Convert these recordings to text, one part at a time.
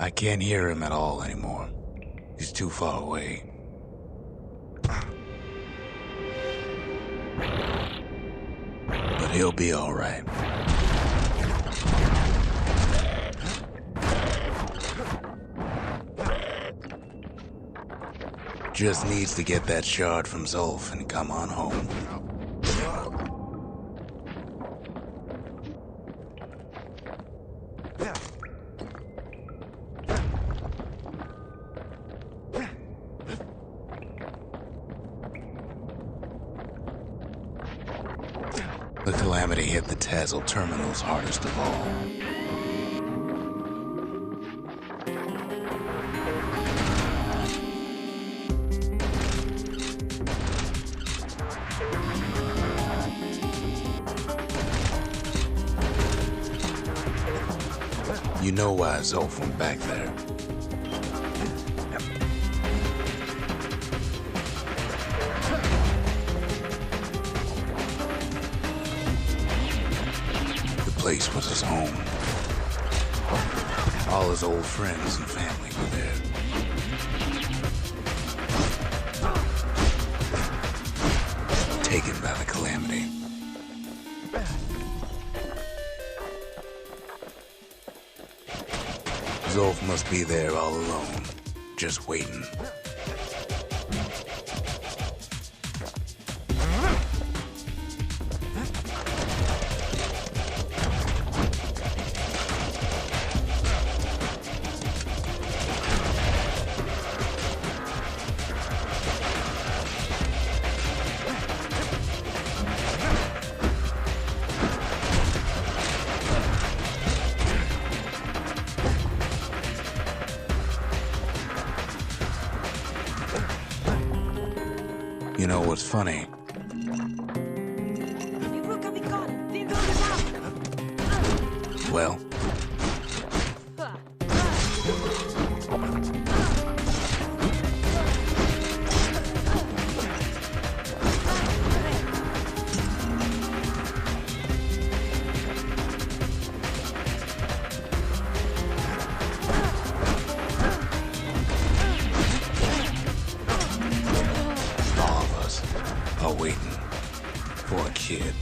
I can't hear him at all anymore. He's too far away. But he'll be all right. Just needs to get that shard from Zulf and come on home. The Calamity hit the Tazzle terminals hardest of all. You know why Zulf went back there. The place was his home. All his old friends and family were there. Taken by the Calamity. Zulf must be there all alone, just waiting. You know what's funny? Well, are waiting for a kid.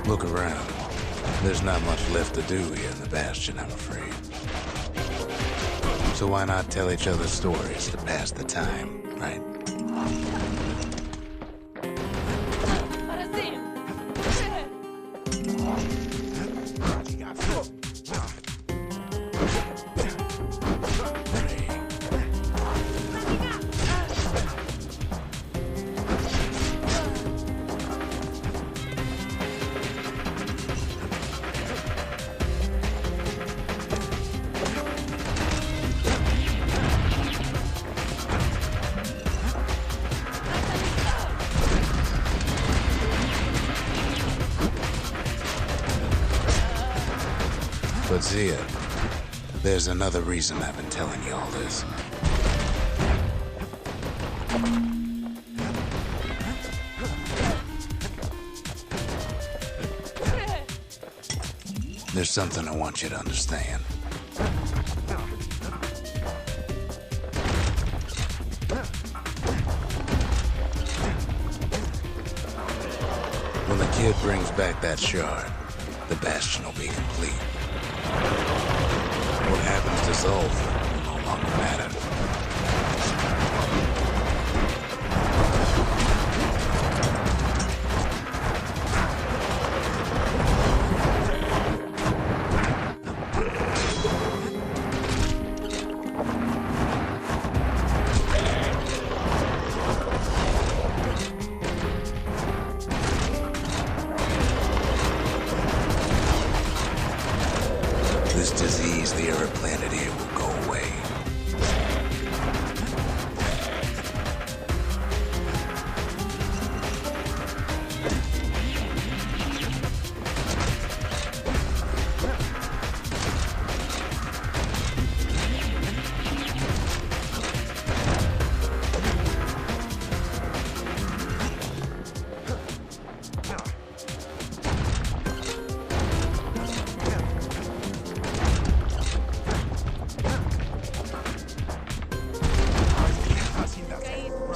Look around. There's not much left to do here in the Bastion, I'm afraid. So why not tell each other stories to pass the time, right? But Zia, there's another reason I've been telling you all this. There's something I want you to understand. When the kid brings back that shard, the Bastion will be complete. What happens to Zulf will no longer matter. This disease the Earth planet here will go away.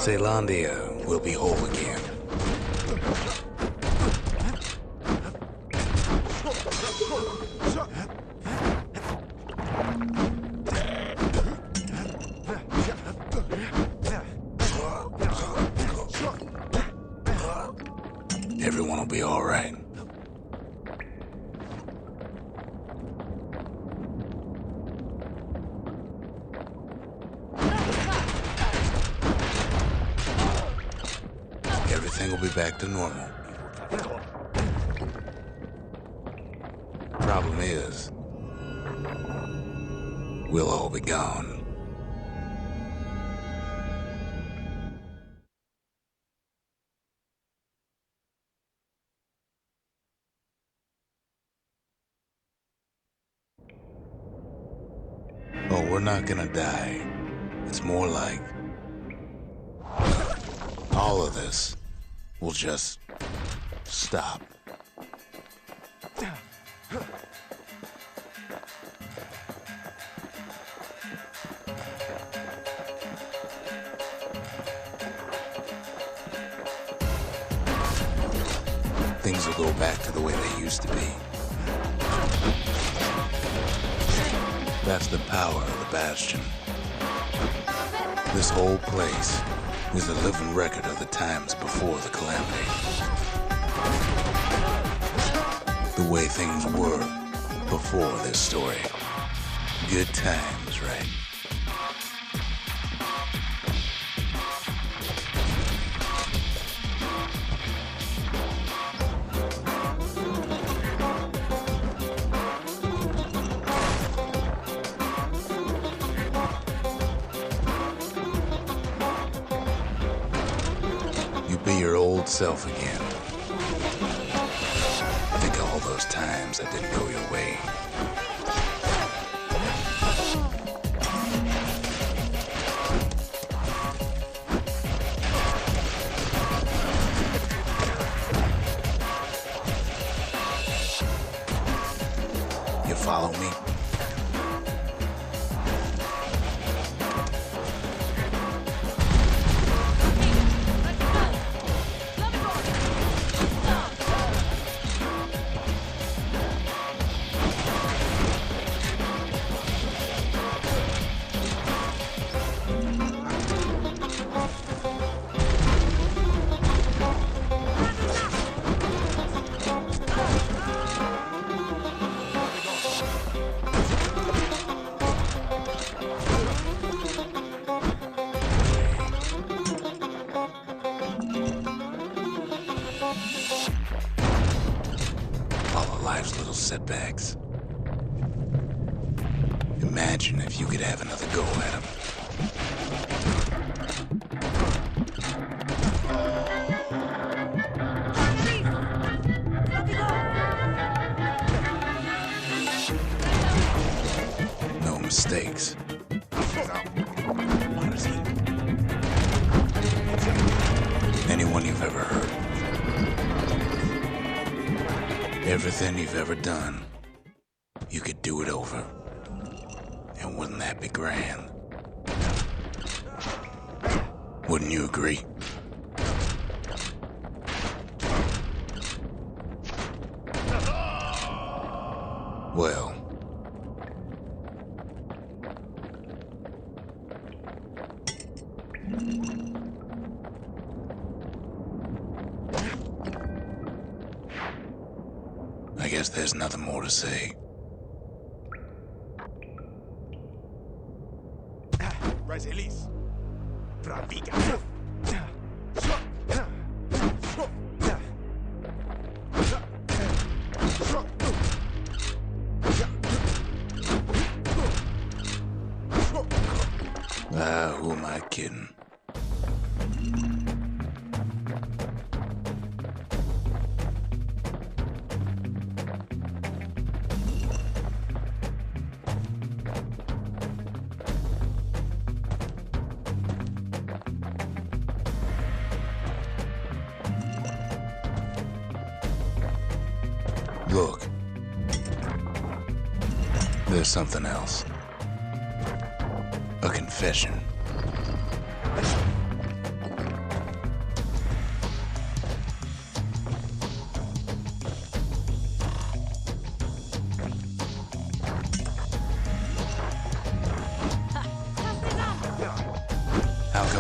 Caelandia will be whole again. Everyone will be all right. Everything will be back to normal. Problem is, we'll all be gone. Oh, we're not gonna die. It's more like all of this will just stop. Things will go back to the way they used to be. That's the power of the Bastion. This whole place is a living record of the times before the calamity. The way things were before this story. Good times, right? Be your old self again. Think of all those times that didn't go your way. You follow me? Life's little setbacks. Imagine if you could have another go at them. No mistakes. Anyone you've ever hurt. Everything you've ever done, you could do it over. And wouldn't that be grand? Wouldn't you agree? Well, I guess there's nothing more to say. Release. Who am I kidding? Look, there's something else. A confession.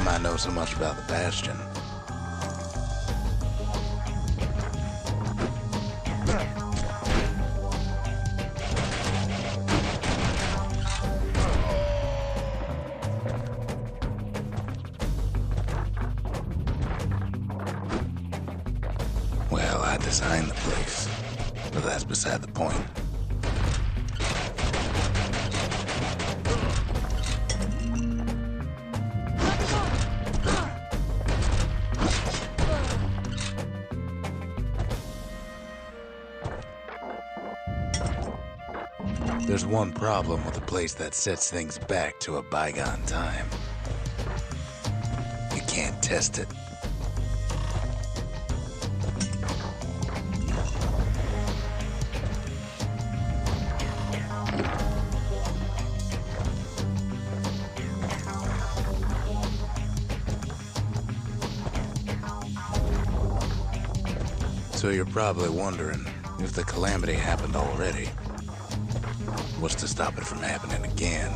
time I know so much about the Bastion. Well, I designed the place, but that's beside the point. There's one problem with a place that sets things back to a bygone time. You can't test it. So you're probably wondering if the calamity happened already. What's to stop it from happening again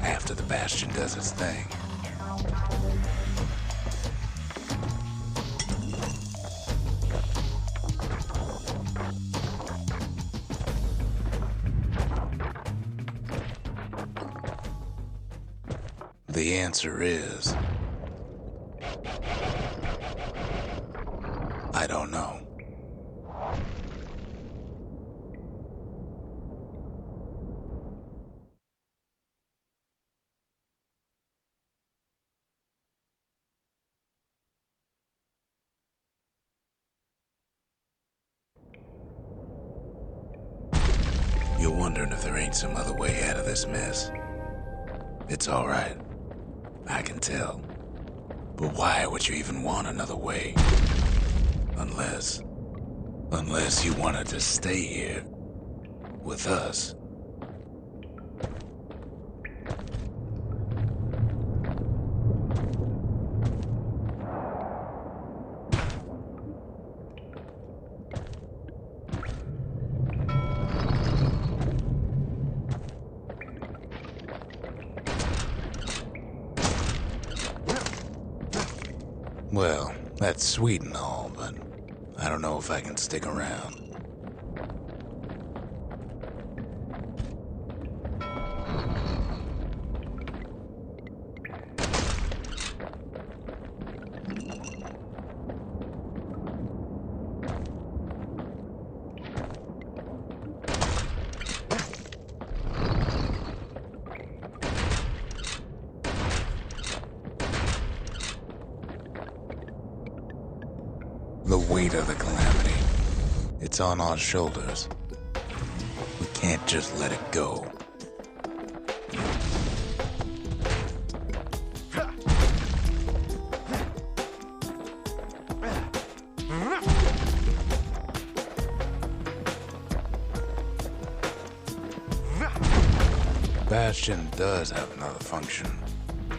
after the Bastion does its thing? The answer is, I don't know. You're wondering if there ain't some other way out of this mess. It's all right. I can tell. But why would you even want another way? Unless you wanted to stay here with us. Well, that's sweet and all, but I don't know if I can stick around. The weight of the calamity. It's on our shoulders. We can't just let it go. Bastion does have another function,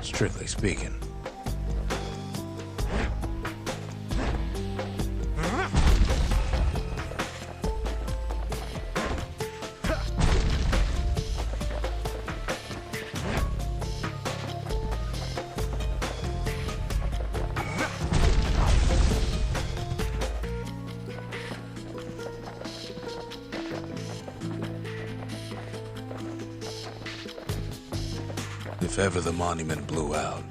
strictly speaking. If ever the monument blew out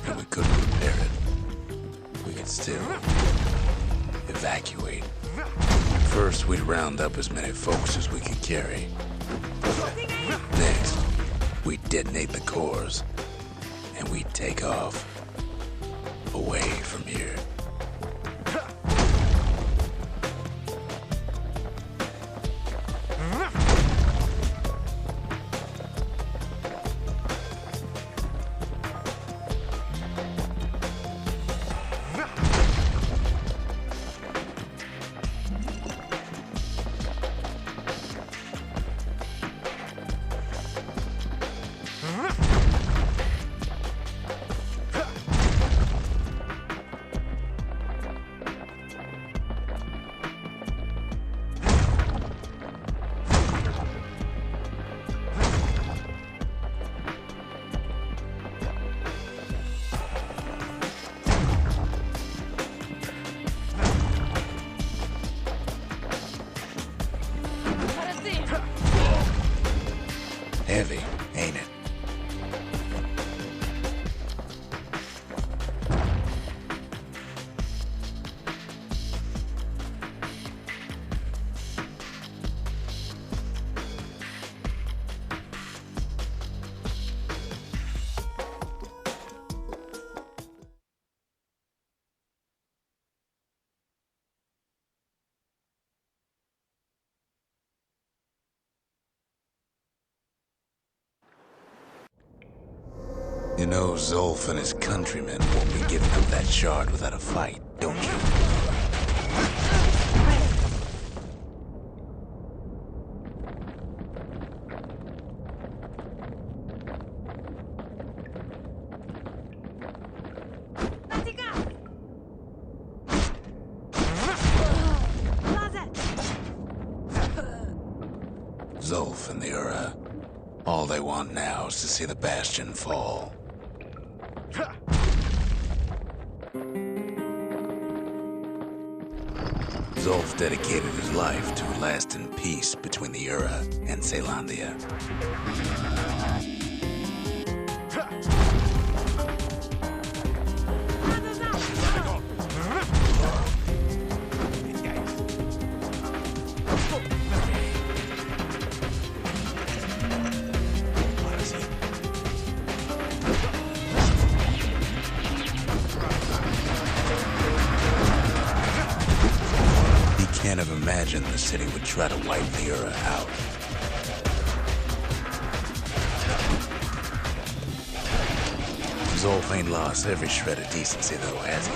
and we couldn't repair it, we could still evacuate. First, we'd round up as many folks as we could carry. Next, we'd detonate the cores and we'd take off away from here. You know Zolf and his countrymen won't be giving up that shard without a fight, don't you? Zolf and the Ura. All they want now is to see the Bastion fall. Zolf dedicated his life to a lasting peace between the Ura and Caelondia. Can't have imagined the city would try to wipe the Ura out. Zolf ain't lost every shred of decency though, has he?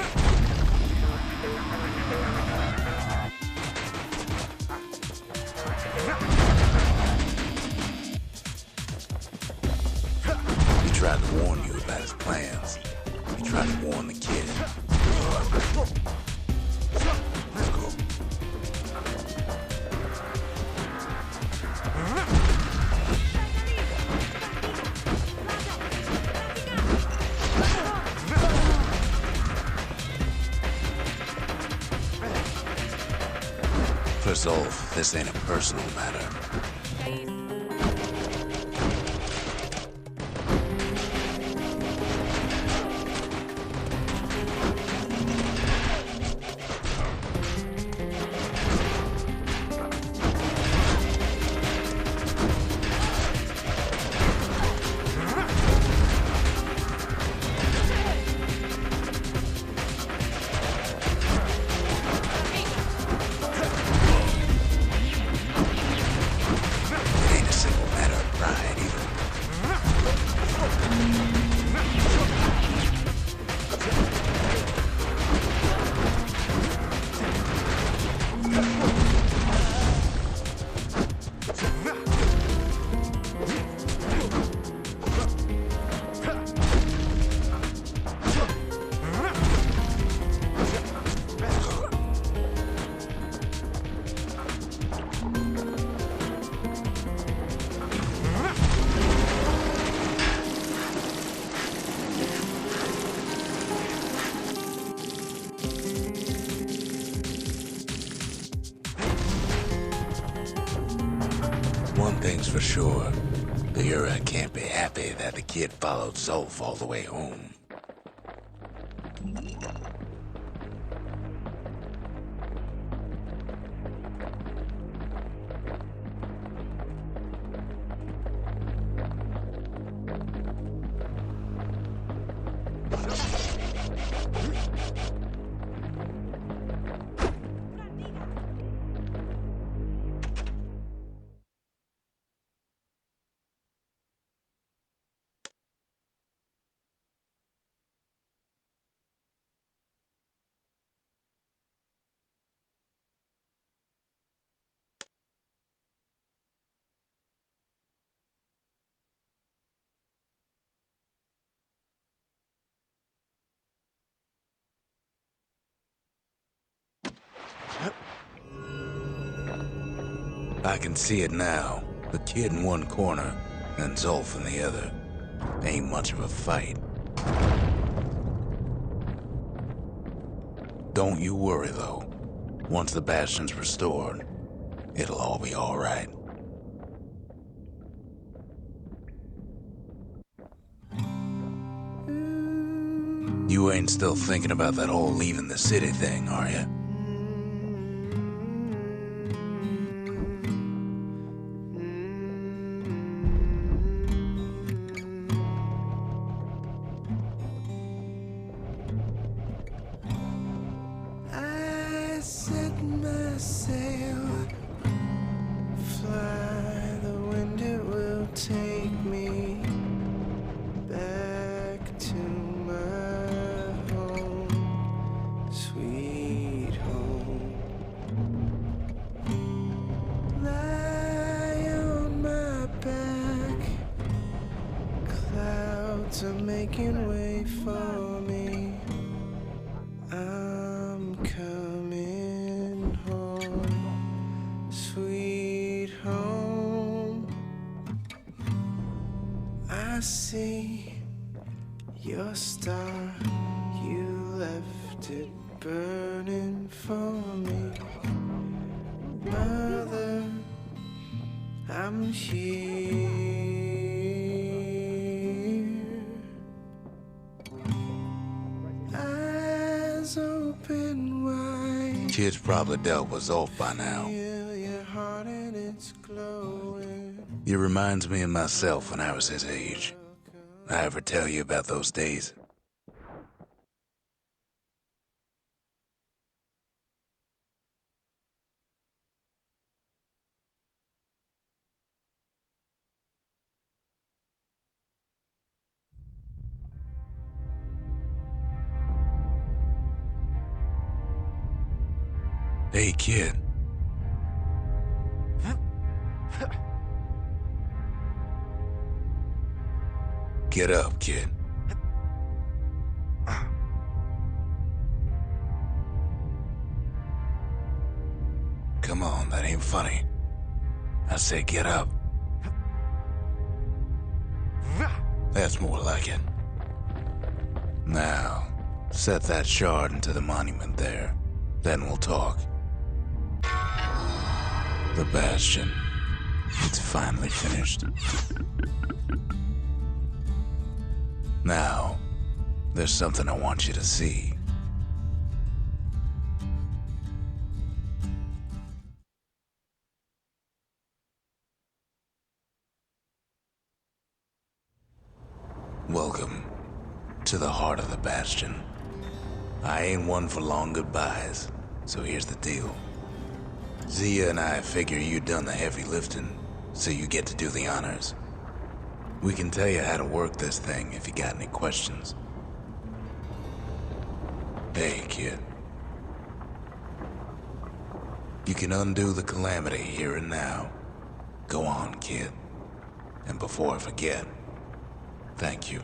He tried to warn you about his plans. He tried to warn the kid. For Zolf, this ain't a personal matter. One thing's for sure, the Ura can't be happy that the kid followed Zolf all the way home. I can see it now. The kid in one corner, and Zolf in the other. Ain't much of a fight. Don't you worry, though. Once the Bastion's restored, it'll all be all right. You ain't still thinking about that whole leaving the city thing, are you? Set my sail, fly, the wind it will take me back to making way for me. I'm coming home, sweet home. I see your star, you left it burning for me. Mother, I'm here. Eyes open wide. Kid's probably dealt with Zolf by now. Feel your heart and it's glowing. He reminds me of myself when I was his age. I ever tell you about those days? Hey, kid. Get up, kid. Come on, that ain't funny. I say get up. That's more like it. Now, set that shard into the monument there. Then we'll talk. The Bastion. It's finally finished. Now, there's something I want you to see. Welcome to the heart of the Bastion. I ain't one for long goodbyes, so here's the deal. Zia and I figure you done the heavy lifting, so you get to do the honors. We can tell you how to work this thing if you got any questions. Hey, kid. You can undo the calamity here and now. Go on, kid. And before I forget, thank you.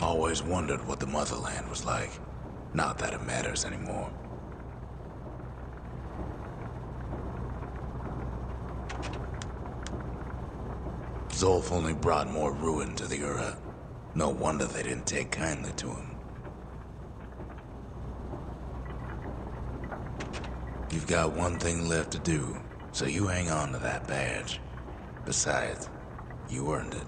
Always wondered what the motherland was like. Not that it matters anymore. Zolf only brought more ruin to the Ura. No wonder they didn't take kindly to him. You've got one thing left to do, so you hang on to that badge. Besides, you earned it.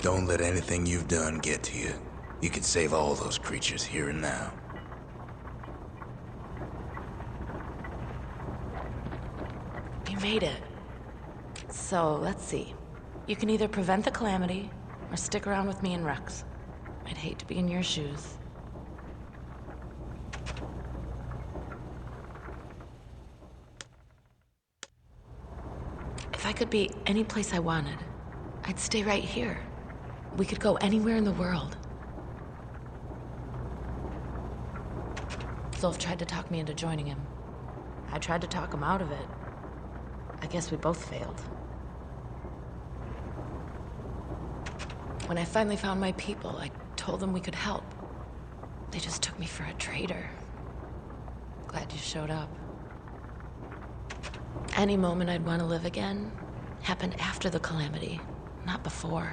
Don't let anything you've done get to you. You can save all those creatures here and now. You made it. So, let's see. You can either prevent the calamity, or stick around with me and Rex. I'd hate to be in your shoes. If I could be any place I wanted, I'd stay right here. We could go anywhere in the world. Zolf tried to talk me into joining him. I tried to talk him out of it. I guess we both failed. When I finally found my people, I told them we could help. They just took me for a traitor. Glad you showed up. Any moment I'd want to live again happened after the calamity, not before.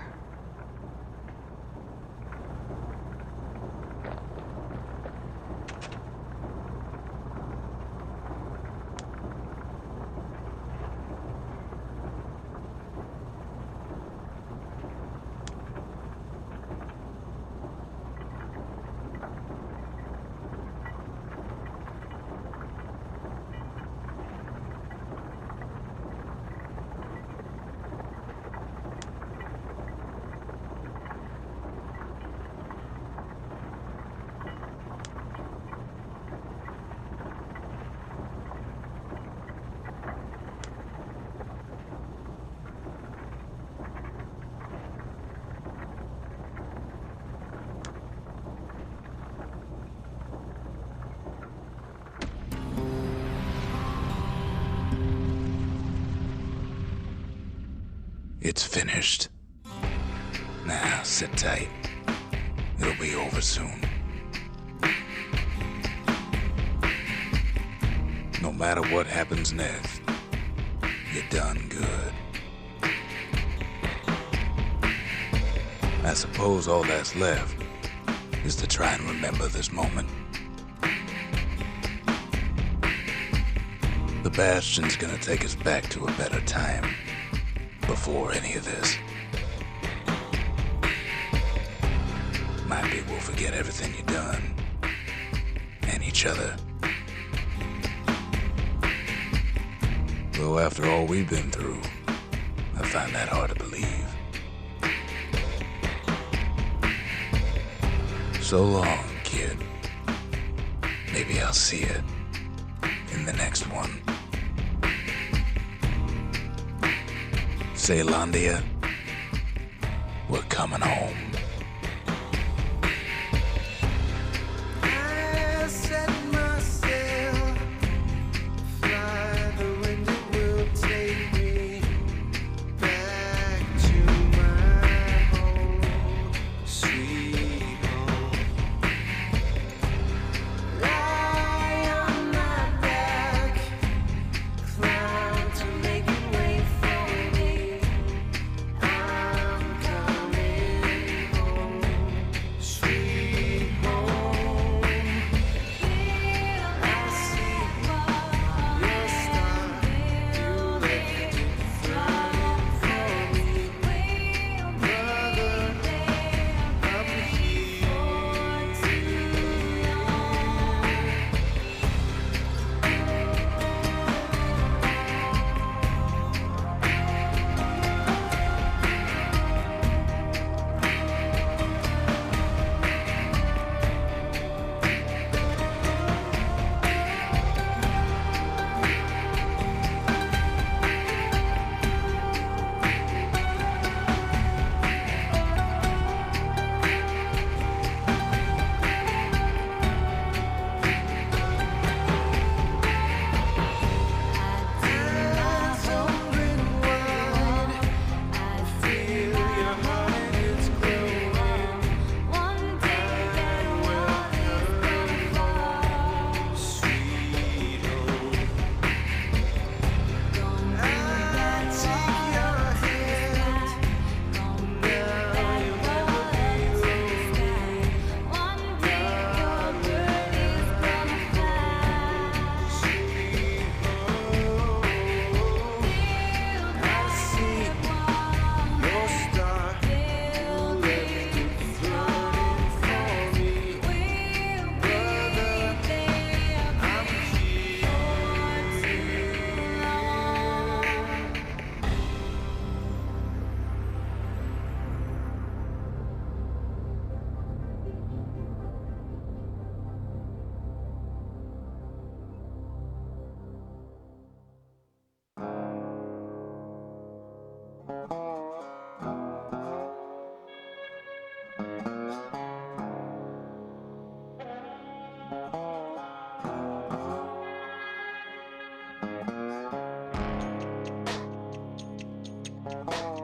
It's finished. Now, sit tight. It'll be over soon. No matter what happens next, you're done good. I suppose all that's left is to try and remember this moment. The Bastion's gonna take us back to a better time before any of this. Might be we'll forget everything you've done and each other. Though after all we've been through, I find that hard to believe. So long, kid. Maybe I'll see you in the next one. Ceylondia, we're coming home. I set myself, fly the wind, it will take me back to my home, sweet home. Lie on my back, climb to make it wait for me. I'm coming home, sweet home. I see your star, you left it flying for me. Brother, I'm here too long.